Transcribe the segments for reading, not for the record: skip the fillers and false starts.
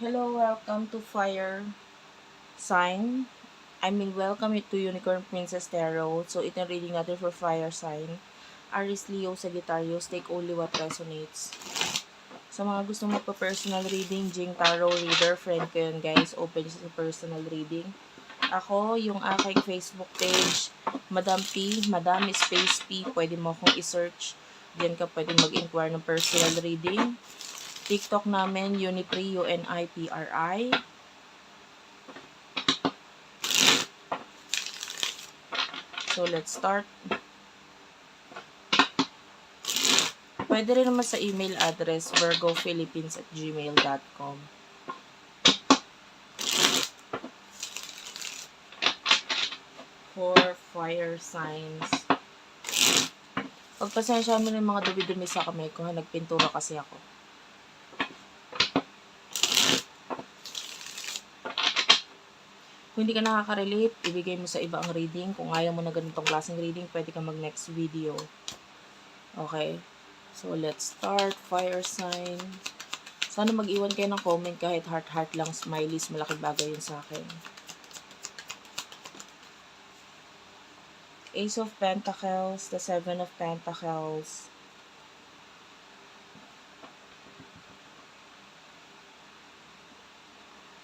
Hello, welcome to Fire Sign. Welcome to Unicorn Princess Tarot. So, ito yung reading natin for Fire Sign. Aries, Leo, Sagittarius, take only what resonates. Sa mga gusto magpa-personal reading, Jing Tarot Reader, friend ko yun guys, open sa personal reading. Ako, yung aking Facebook page, Madam P, Madam Space P, pwede mo akong i-search. Diyan ka pwede mag-inquire ng personal reading. TikTok namin, Unipri, UNIPRI. So, let's start. Pwede rin naman sa email address, virgophilippines@gmail.com. For fire signs. Pagpasensya mo ng mga dumi-dumi sa kamay ko, nagpintura kasi ako. Kung hindi ka nakaka-relate, ibigay mo sa iba ang reading. Kung ayaw mo na ganitong klaseng reading, pwede ka mag-next video. Okay? So, let's start. Fire sign. Sana mag-iwan kayo ng comment kahit heart-heart lang, smileys. Malaking bagay yun sa akin. Ace of Pentacles, the Seven of Pentacles.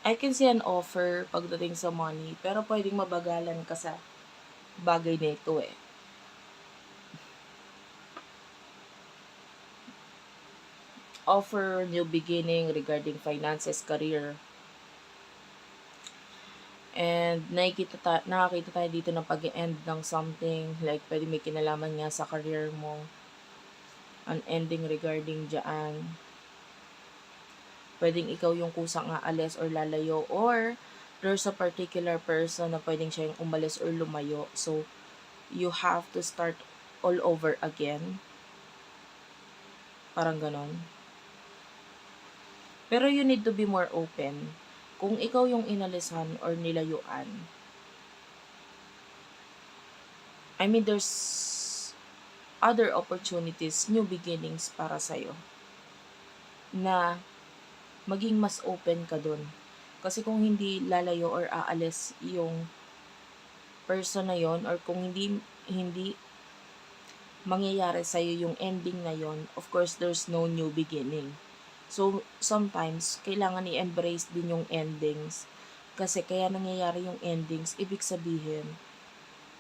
I can see an offer pagdating sa money, pero pwedeng mabagalan ka sa bagay na ito eh. Offer, new beginning regarding finances, career. And nakakita tayo dito ng pag-end ng something, like pwede may kinalaman nga sa career mo. An ending regarding dyan. Pwedeng ikaw yung kusang aalis or lalayo, or there's a particular person na pwedeng siya yung umalis or lumayo. So, you have to start all over again. Parang ganon. Pero you need to be more open. Kung ikaw yung inalisan or nilayuan, there's other opportunities, new beginnings para sa'yo. Na maging mas open ka dun. Kasi kung hindi lalayo or aalis yung person na yon, or kung hindi mangyayari sa'yo yung ending na yon, of course, there's no new beginning. So, sometimes, kailangan i-embrace din yung endings. Kasi kaya nangyayari yung endings, ibig sabihin,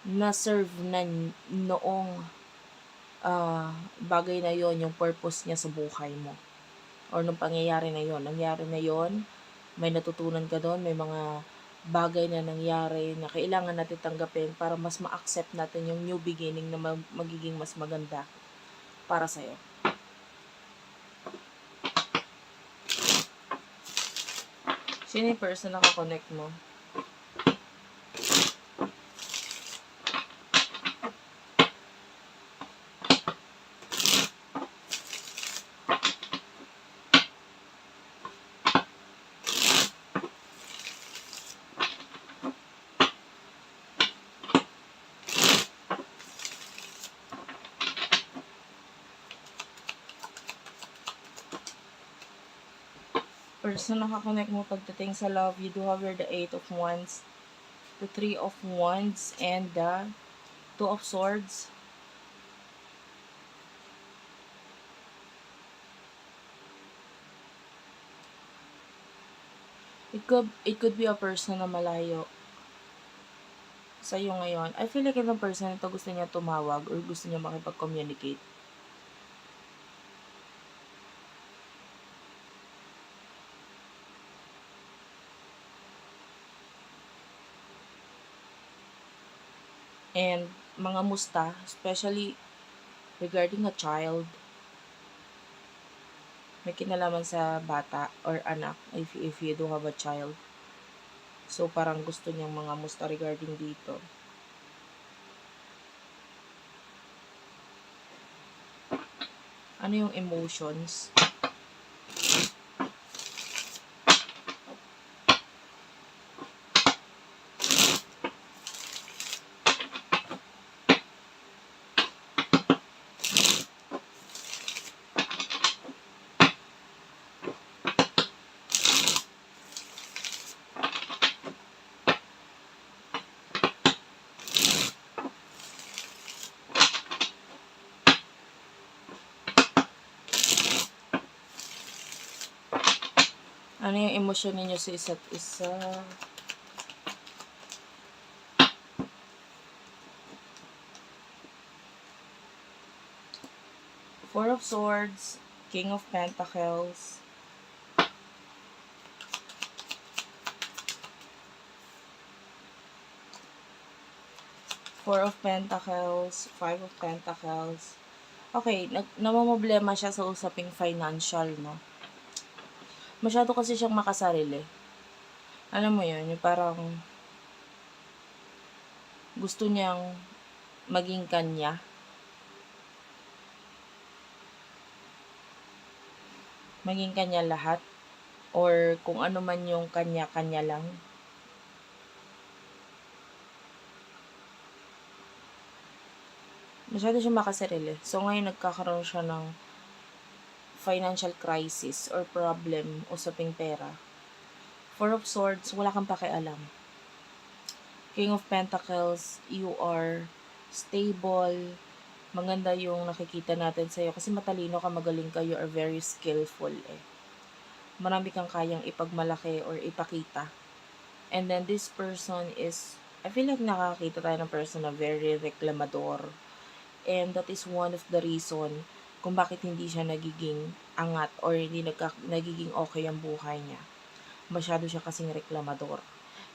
na-serve na noong bagay na yon yung purpose niya sa buhay mo. Or nung pangyayari na yon, nangyari na yon, may natutunan ka doon, may mga bagay na nangyari na kailangan natin tanggapin para mas ma-accept natin yung new beginning na magiging mas maganda para sa'yo. Sino yung person na kakonect mo? Person na kakonect mo pagdating sa love, you do have here the 8 of Wands, the 3 of Wands, and the 2 of Swords. It could be a person na malayo sa'yo ngayon. I feel like itong person ito gusto niya tumawag or gusto niya makipag-communicate. And mga musta, especially regarding a child, may kinalaman sa bata or anak if you do have a child. So, parang gusto niyang mga musta regarding dito. Ano yung emotions? Ano yung emosyon ninyo sa isa't isa? Four of Swords, King of Pentacles, Four of Pentacles, Five of Pentacles. Okay, namamblema siya sa usaping financial, no? Masyado kasi siyang makasarili. Alam mo yun, yung parang gusto niyang maging kanya. Maging kanya lahat. Or kung ano man yung kanya-kanya lang. Masyado siyang makasarili. So ngayon nagkakaroon siya ng financial crisis or problem usaping pera. Four of Swords, wala kang pakialam. King of Pentacles, you are stable. Maganda yung nakikita natin sa'yo kasi matalino ka, magaling ka, you are very skillful eh. Marami kang kayang ipagmalaki or ipakita. And then this person is, I feel like nakakita tayo ng person na very reklamador. And that is one of the reason kung bakit hindi siya nagiging angat or hindi nagiging okay ang buhay niya. Masyado siya kasing reklamador.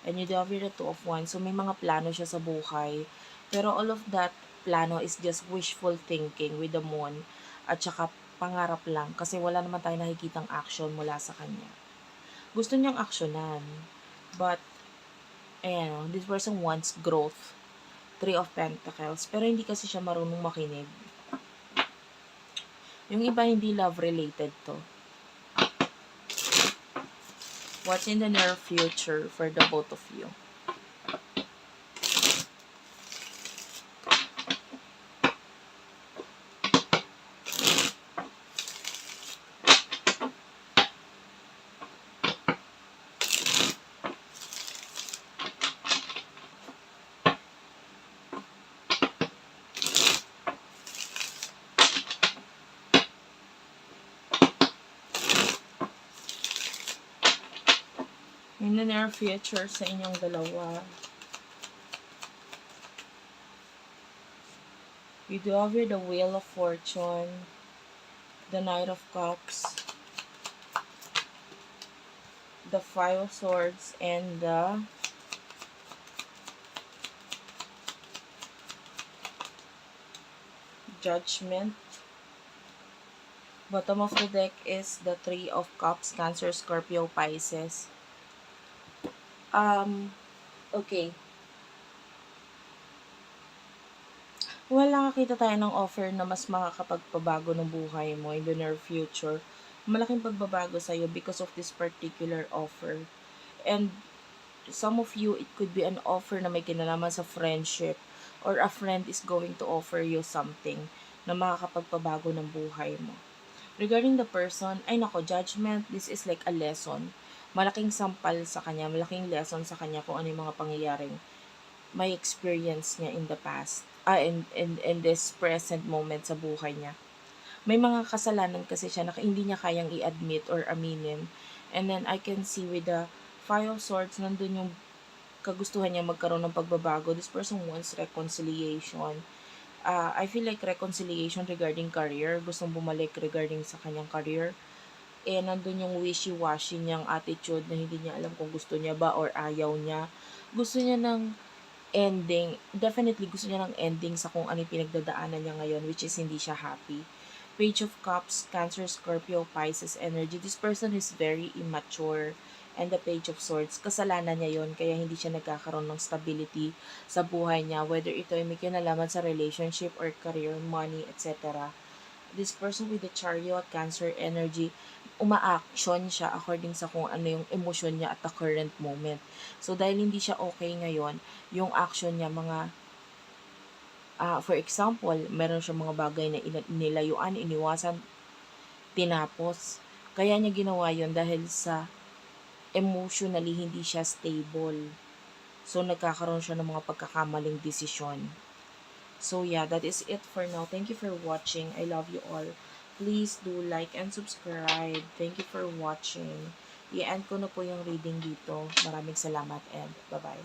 And you do have the Two of Wands. So may mga plano siya sa buhay. Pero all of that plano is just wishful thinking with the moon. At saka pangarap lang. Kasi wala naman tayo nakikitang action mula sa kanya. Gusto niyang aksyonan. But, ayan, this person wants growth. Three of Pentacles. Pero hindi kasi siya marunong makinig. Yung iba hindi love-related to. What's in the near future for the both of you? In the near future sa inyong dalawa. You do have here the Wheel of Fortune, the Knight of Cups, the Five of Swords, and the Judgment. Bottom of the deck is the Three of Cups, Cancer, Scorpio, Pisces. Okay. Wala, nakakita tayo ng offer na mas makakapagpabago ng buhay mo in the near future. Malaking pagbabago sa'yo because of this particular offer. And some of you, it could be an offer na may kinalaman sa friendship or a friend is going to offer you something na makakapagpabago ng buhay mo. Regarding the person, ay nako, Judgment, this is like a lesson. Malaking sampal sa kanya, malaking lesson sa kanya kung ano yung mga pangyayaring may experience niya in the past. In this present moment sa buhay niya. May mga kasalanan kasi siya na hindi niya kayang i-admit or aminin. And then I can see with the Five of Swords, nandun yung kagustuhan niya magkaroon ng pagbabago. This person wants reconciliation. I feel like reconciliation regarding career. Gustong bumalik regarding sa kanyang career. Nandun yung wishy-washy niyang attitude na hindi niya alam kung gusto niya ba or ayaw niya. Gusto niya ng ending. Definitely gusto niya ng ending sa kung ano yung pinagdadaanan niya ngayon, which is hindi siya happy. Page of Cups, Cancer, Scorpio, Pisces energy. This person is very immature. And the Page of Swords, kasalanan niya yon kaya hindi siya nagkakaroon ng stability sa buhay niya, whether ito ay may kinalaman sa relationship or career, money, etc. This person with the Chariot, Cancer energy, uma-action siya according sa kung ano yung emosyon niya at the current moment. So, dahil hindi siya okay ngayon, yung action niya, mga, for example, meron siya mga bagay na nilayuan, iniwasan, tinapos. Kaya niya ginawa yon dahil sa emotionally hindi siya stable. So, nagkakaroon siya ng mga pagkakamaling desisyon. So, yeah, that is it for now. Thank you for watching. I love you all. Please do like and subscribe. Thank you for watching. i-end ko na po yung reading dito. Maraming salamat and bye-bye.